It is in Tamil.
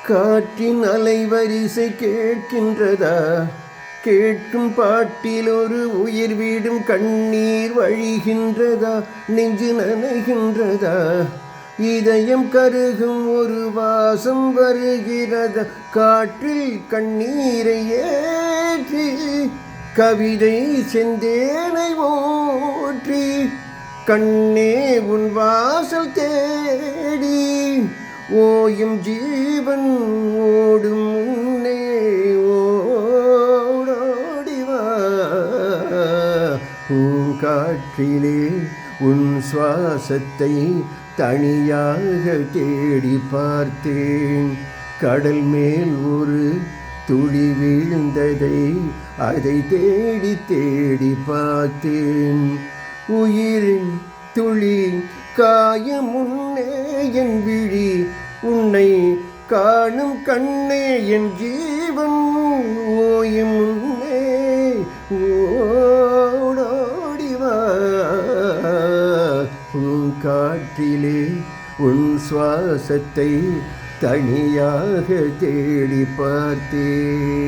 காற்றின் அலைவரிசை கேட்கின்றதா? கேட்கும் பாட்டில் ஒரு உயிர் வீடும் கண்ணீர் வழிகின்றதா? நெஞ்சு நனைகின்றதா? இதயம் கருகும் ஒரு வாசம் வருகிறதா? காற்றில் கண்ணீரை ஏற்றி கவிதை செந்தேனை ஓற்றி கண்ணே உன் வாசல் தேடி ஓயும் ஜீவன் ஓடும் முன்னே ஓடோடிவா. பூங்காற்றிலே உன் சுவாசத்தை தனியாக தேடி பார்த்தேன். கடல் மேல் ஒரு துளி வீழ்ந்ததை அதை தேடி தேடி பார்த்தேன். உயிரின் துளி காயும் முன்னே என் விழி உன்னை காணும் கண்ணே என் ஜீவன் ஓயும் முன்னே ஓடோடிவா. உன் காற்றிலே உன் சுவாசத்தை தனியாக தேடி பார்த்தேன்.